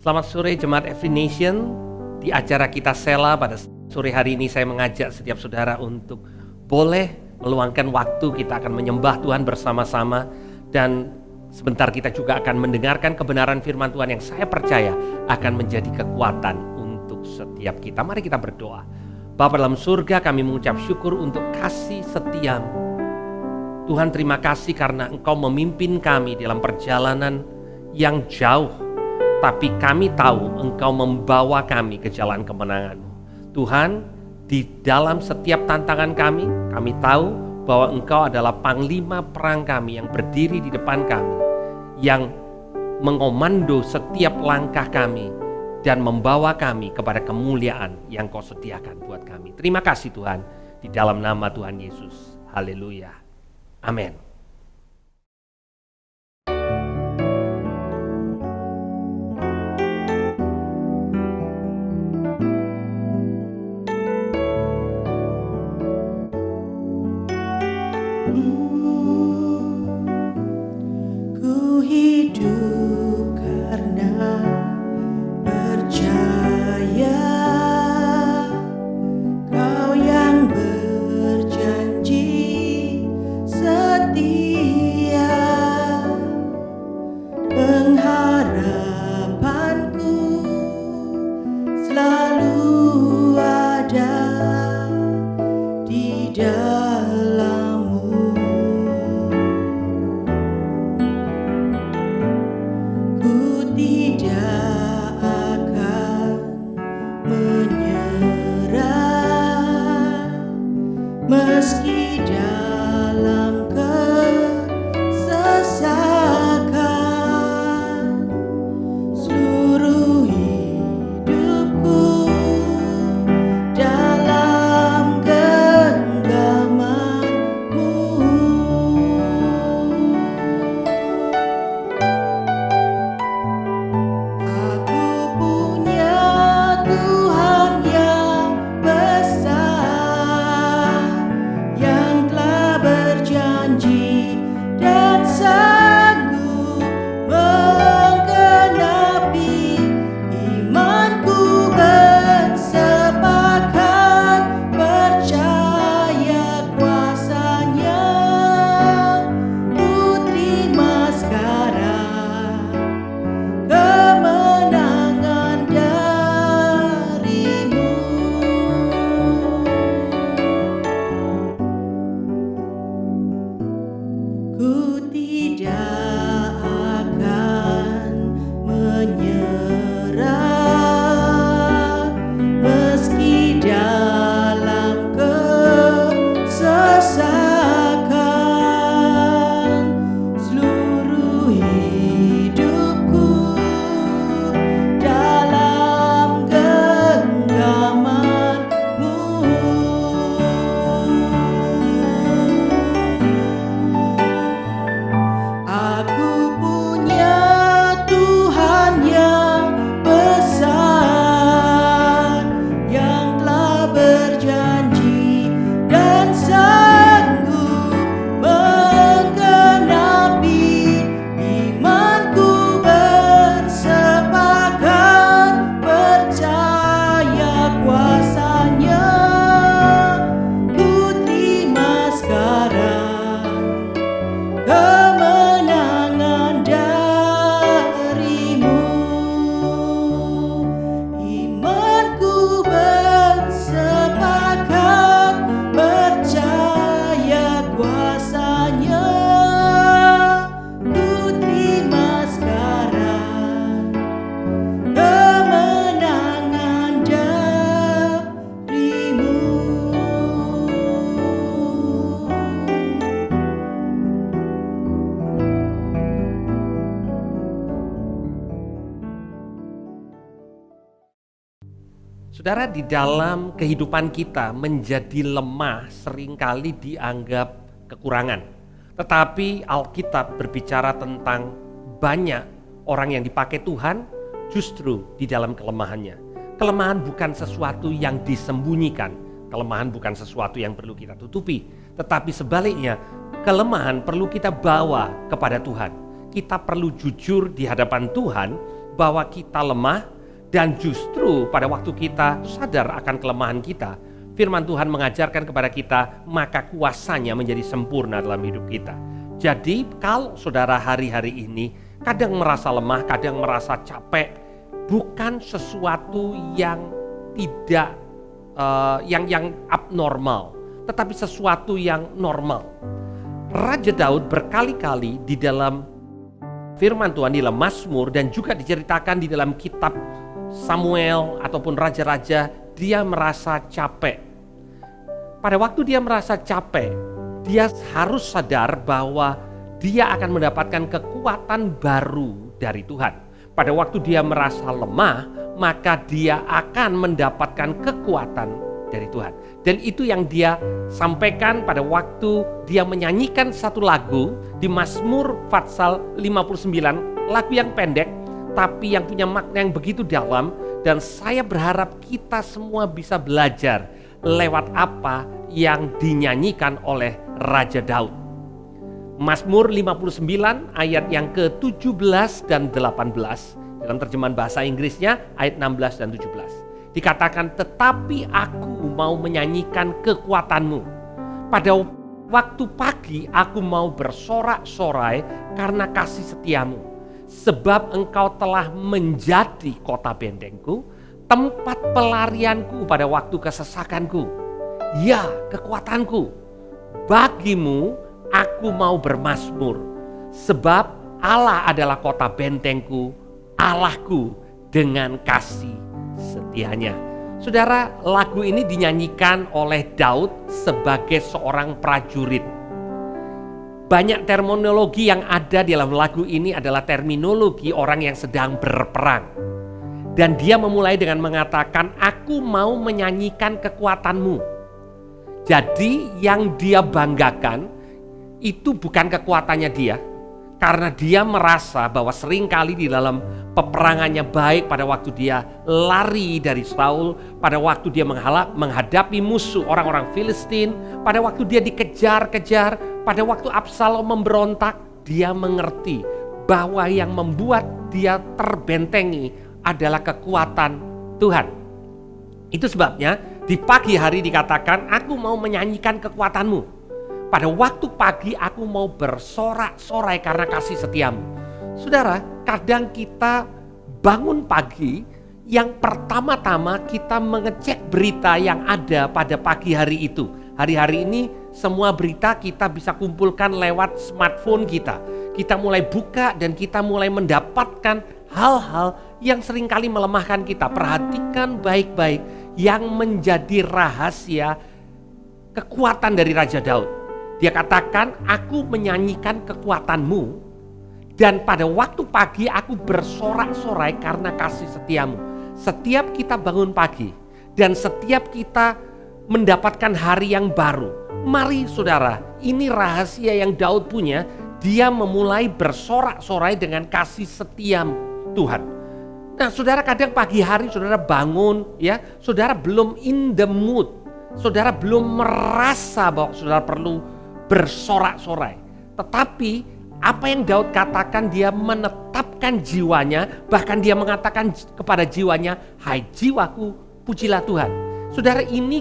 Selamat sore Jemaat Every Nation. Di acara kita Sela pada sore hari ini saya mengajak setiap saudara untuk boleh meluangkan waktu, kita akan menyembah Tuhan bersama-sama. Dan sebentar kita juga akan mendengarkan kebenaran firman Tuhan yang saya percaya akan menjadi kekuatan untuk setiap kita. Mari kita berdoa. Bapa dalam surga, kami mengucap syukur untuk kasih setiamu. Tuhan, terima kasih karena Engkau memimpin kami dalam perjalanan yang jauh. Tapi kami tahu Engkau membawa kami ke jalan kemenangan-Mu. Tuhan, di dalam setiap tantangan kami tahu bahwa Engkau adalah panglima perang kami yang berdiri di depan kami, yang mengomando setiap langkah kami dan membawa kami kepada kemuliaan yang Kau sediakan buat kami. Terima kasih Tuhan, di dalam nama Tuhan Yesus. Haleluya. Amin. Ku hidup karena percaya Kau yang berjanji setia. Pengharapanku selalu ada di dalam-Mu. Ku tidak akan menyerah meski dalam kesesakan. Seluruh hidupku dalam genggaman-Mu. Aku punya Tuhan yang besar, yang telah berjanji dan sanggup menggenapi imanku. Bersepakat percaya kuasa-Nya. Ku terima sekarang kemenangan dari-Mu. Ku tidak akan menyerah meski dalam kesesakan. Seluruh hidupku dalam genggaman-Mu. Aku punya Tuhan yang besar, yang telah berjanji dan sanggup menggenapi imanku. Bersepakat percaya kuasa-Nya. Ku terima sekarang kemenangan dari-Mu. Imanku bersepakat percaya kuasa-Nya. Ku terima sekarang kemenangan dari-Mu. Saudara, di dalam kehidupan kita menjadi lemah seringkali dianggap kekurangan. Tetapi Alkitab berbicara tentang banyak orang yang dipakai Tuhan justru di dalam kelemahannya. Kelemahan bukan sesuatu yang disembunyikan. Kelemahan bukan sesuatu yang perlu kita tutupi. Tetapi sebaliknya, kelemahan perlu kita bawa kepada Tuhan. Kita perlu jujur di hadapan Tuhan bahwa kita lemah, dan justru pada waktu kita sadar akan kelemahan kita, firman Tuhan mengajarkan kepada kita, maka kuasanya menjadi sempurna dalam hidup kita. Jadi kalau saudara hari-hari ini kadang merasa lemah, kadang merasa capek, bukan sesuatu yang tidak yang abnormal, tetapi sesuatu yang normal. Raja Daud berkali-kali di dalam firman Tuhan, di dalam Mazmur, dan juga diceritakan di dalam kitab Samuel ataupun raja-raja, dia merasa capek. Pada waktu dia merasa capek, dia harus sadar bahwa dia akan mendapatkan kekuatan baru dari Tuhan. Pada waktu dia merasa lemah, maka dia akan mendapatkan kekuatan dari Tuhan. Dan itu yang dia sampaikan pada waktu dia menyanyikan satu lagu di Mazmur Fatsal 59, lagu yang pendek tapi yang punya makna yang begitu dalam, dan saya berharap kita semua bisa belajar lewat apa yang dinyanyikan oleh Raja Daud. Mazmur 59 ayat yang ke-17 dan 18, dalam terjemahan bahasa Inggrisnya ayat 16 dan 17. Dikatakan, tetapi aku mau menyanyikan kekuatanmu. Pada waktu pagi aku mau bersorak-sorai karena kasih setiamu. Sebab engkau telah menjadi kota bentengku, tempat pelarianku pada waktu kesesakanku. Ya, kekuatanku. Bagimu aku mau bermazmur. Sebab Allah adalah kota bentengku, Allahku dengan kasih setianya. Saudara, lagu ini dinyanyikan oleh Daud sebagai seorang prajurit. Banyak terminologi yang ada di dalam lagu ini adalah terminologi orang yang sedang berperang. Dan dia memulai dengan mengatakan, aku mau menyanyikan kekuatanmu. Jadi yang dia banggakan itu bukan kekuatannya dia, karena dia merasa bahwa seringkali di dalam peperangannya, baik pada waktu dia lari dari Saul, pada waktu dia menghadapi musuh orang-orang Filistin, pada waktu dia dikejar-kejar, pada waktu Absalom memberontak, dia mengerti bahwa yang membuat dia terbentengi adalah kekuatan Tuhan. Itu sebabnya di pagi hari dikatakan, aku mau menyanyikan kekuatanmu. Pada waktu pagi aku mau bersorak-sorai karena kasih setiamu. Saudara, kadang kita bangun pagi, yang pertama-tama kita mengecek berita yang ada pada pagi hari itu. Hari-hari ini semua berita kita bisa kumpulkan lewat smartphone kita. Kita mulai buka dan kita mulai mendapatkan hal-hal yang seringkali melemahkan kita. Perhatikan baik-baik yang menjadi rahasia kekuatan dari Raja Daud. Dia katakan, aku menyanyikan kekuatanmu, dan pada waktu pagi aku bersorak-sorai karena kasih setiamu. Setiap kita bangun pagi dan setiap kita mendapatkan hari yang baru, mari saudara, ini rahasia yang Daud punya. Dia memulai bersorak-sorai dengan kasih setia Tuhan. Nah saudara, kadang pagi hari saudara bangun, ya, saudara belum in the mood, saudara belum merasa bahwa saudara perlu bersorak-sorai. Tetapi apa yang Daud katakan, dia menetapkan jiwanya, bahkan dia mengatakan kepada jiwanya, hai jiwaku, pujilah Tuhan. Saudara, ini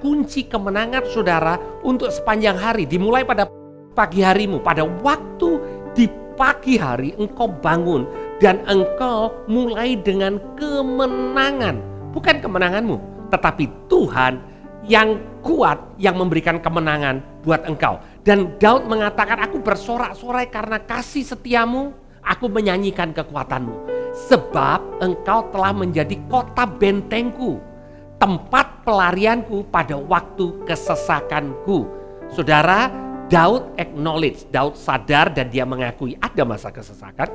kunci kemenangan saudara untuk sepanjang hari, dimulai pada pagi harimu. Pada waktu di pagi hari engkau bangun dan engkau mulai dengan kemenangan. Bukan kemenanganmu, tetapi Tuhan yang kuat yang memberikan kemenangan buat engkau. Dan Daud mengatakan, aku bersorak-sorai karena kasih setiamu, aku menyanyikan kekuatanmu. Sebab engkau telah menjadi kota bentengku, tempat pelarianku pada waktu kesesakanku. Saudara, Daud acknowledge, Daud sadar dan dia mengakui ada masa kesesakan.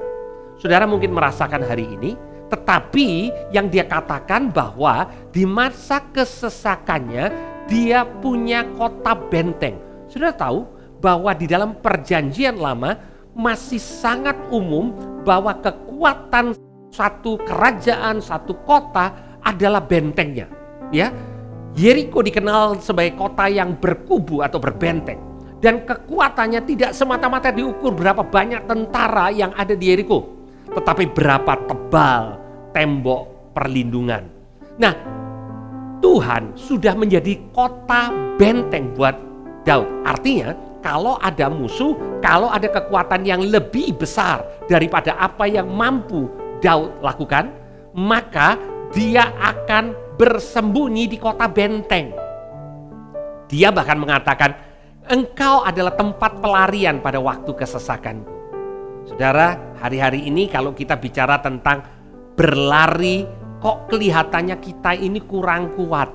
Saudara mungkin merasakan hari ini, tetapi yang dia katakan bahwa di masa kesesakannya dia punya kota benteng. Saudara tahu bahwa di dalam perjanjian lama masih sangat umum bahwa kekuatan satu kerajaan, satu kota adalah bentengnya. Ya, Yeriko dikenal sebagai kota yang berkubu atau berbenteng. Dan kekuatannya tidak semata-mata diukur berapa banyak tentara yang ada di Yeriko. tetapi berapa tebal tembok perlindungan. Nah, Tuhan sudah menjadi kota benteng buat Daud. Artinya kalau ada musuh, kalau ada kekuatan yang lebih besar daripada apa yang mampu Daud lakukan, maka dia akan bersembunyi di kota benteng. Dia bahkan mengatakan, engkau adalah tempat pelarian pada waktu kesesakanku. Saudara, hari-hari ini kalau kita bicara tentang berlari, kok kelihatannya kita ini kurang kuat.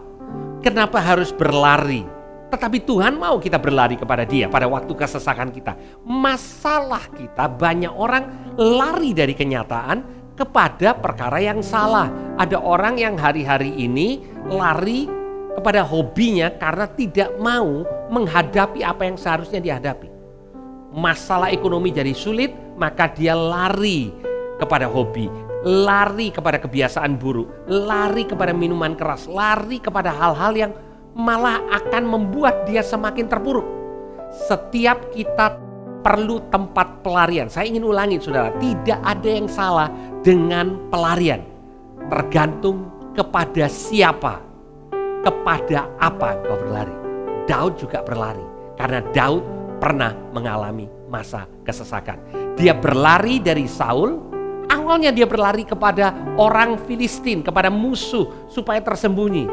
Kenapa harus berlari? Tetapi Tuhan mau kita berlari kepada Dia pada waktu kesesakan kita. Masalah kita, banyak orang lari dari kenyataan kepada perkara yang salah. Ada orang yang hari-hari ini lari kepada hobinya karena tidak mau menghadapi apa yang seharusnya dihadapi. Masalah ekonomi jadi sulit, maka dia lari kepada hobi, lari kepada kebiasaan buruk, lari kepada minuman keras, lari kepada hal-hal yang malah akan membuat dia semakin terpuruk. Setiap kita perlu tempat pelarian. Saya ingin ulangi saudara, tidak ada yang salah dengan pelarian. Tergantung kepada siapa, kepada apa kau berlari. Daud juga berlari karena Daud pernah mengalami masa kesesakan. Dia berlari dari Saul. Awalnya dia berlari kepada orang Filistin, kepada musuh supaya tersembunyi.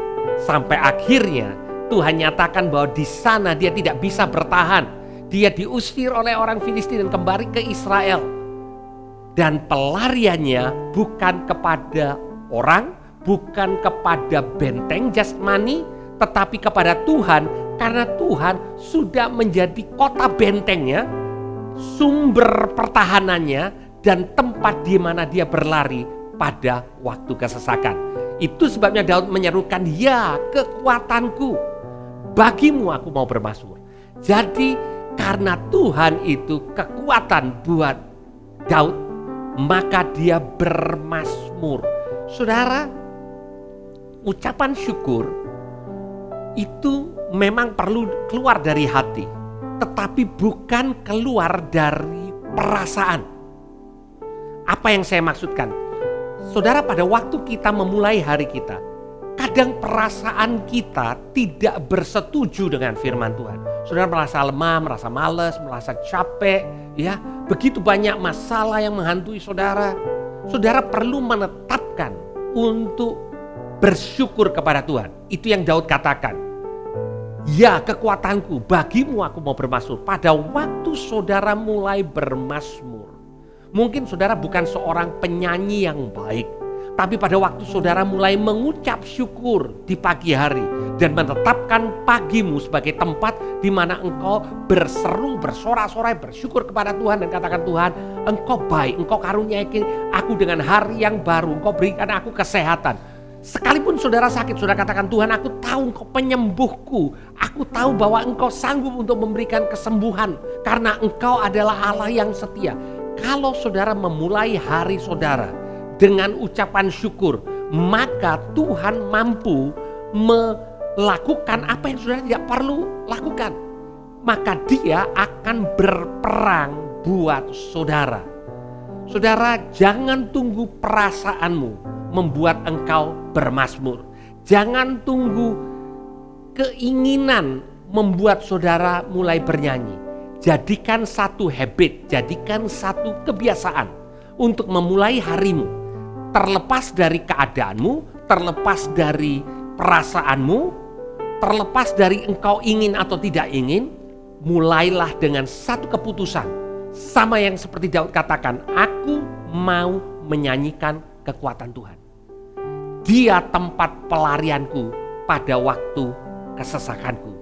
Sampai akhirnya Tuhan nyatakan bahwa di sana dia tidak bisa bertahan. Dia diusir oleh orang Filistin dan kembali ke Israel. Dan pelariannya bukan kepada orang, bukan kepada benteng jasmani, tetapi kepada Tuhan. Karena Tuhan sudah menjadi kota bentengnya, sumber pertahanannya, dan tempat di mana dia berlari pada waktu kesesakan. Itu sebabnya Daud menyerukan, ya kekuatanku, bagimu aku mau bermazmur. Jadi karena Tuhan itu kekuatan buat Daud, maka dia bermazmur. Saudara, ucapan syukur itu memang perlu keluar dari hati, tetapi bukan keluar dari perasaan. Apa yang saya maksudkan? Saudara, pada waktu kita memulai hari kita, kadang perasaan kita tidak bersetuju dengan firman Tuhan. Saudara merasa lemah, merasa malas, merasa capek, ya. Begitu banyak masalah yang menghantui saudara. Saudara perlu menetapkan untuk bersyukur kepada Tuhan. Itu yang Daud katakan. Ya kekuatanku, bagimu aku mau bermazmur. Pada waktu saudara mulai bermazmur, mungkin saudara bukan seorang penyanyi yang baik, tapi pada waktu saudara mulai mengucap syukur di pagi hari dan menetapkan pagimu sebagai tempat di mana engkau berseru, bersorak-sorai, bersyukur kepada Tuhan dan katakan, Tuhan, engkau baik, engkau karuniai aku dengan hari yang baru, engkau berikan aku kesehatan. Sekalipun saudara sakit, saudara katakan, Tuhan, aku tahu engkau penyembuhku. Aku tahu bahwa engkau sanggup untuk memberikan kesembuhan karena engkau adalah Allah yang setia. Kalau saudara memulai hari saudara dengan ucapan syukur, maka Tuhan mampu melakukan apa yang saudara tidak perlu lakukan. Maka Dia akan berperang buat saudara. Saudara, jangan tunggu perasaanmu membuat engkau bermazmur. Jangan tunggu keinginan membuat saudara mulai bernyanyi. Jadikan satu habit, jadikan satu kebiasaan untuk memulai harimu. Terlepas dari keadaanmu, terlepas dari perasaanmu, terlepas dari engkau ingin atau tidak ingin, mulailah dengan satu keputusan. Sama yang seperti Daud katakan, aku mau menyanyikan kekuatan Tuhan. Dia tempat pelarianku pada waktu kesesakanku.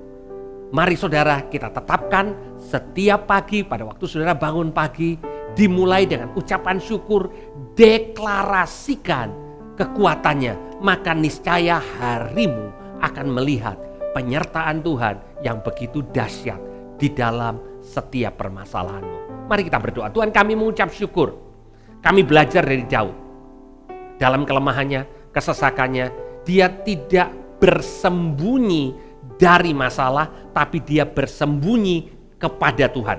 Mari saudara, kita tetapkan setiap pagi pada waktu saudara bangun pagi, dimulai dengan ucapan syukur, deklarasikan kekuatannya, maka niscaya harimu akan melihat penyertaan Tuhan yang begitu dahsyat di dalam setiap permasalahanmu. Mari kita berdoa. Tuhan, kami mengucap syukur. Kami belajar dari Daud. Dalam kelemahannya, kesesakannya, dia tidak bersembunyi dari masalah, tapi dia bersembunyi kepada Tuhan.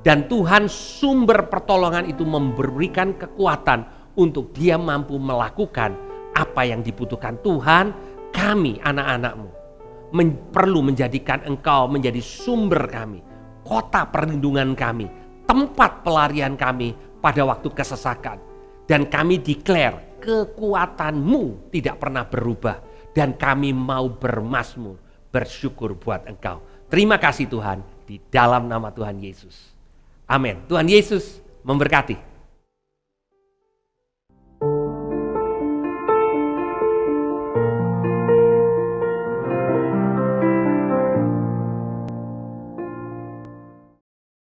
Dan Tuhan sumber pertolongan itu memberikan kekuatan untuk dia mampu melakukan apa yang dibutuhkan. Tuhan, kami anak-anak-Mu perlu menjadikan Engkau menjadi sumber kami, kota perlindungan kami, tempat pelarian kami pada waktu kesesakan. Dan kami declare kekuatan-Mu tidak pernah berubah. Dan kami mau bermazmur, bersyukur buat Engkau. Terima kasih Tuhan, di dalam nama Tuhan Yesus. Amin. Tuhan Yesus memberkati.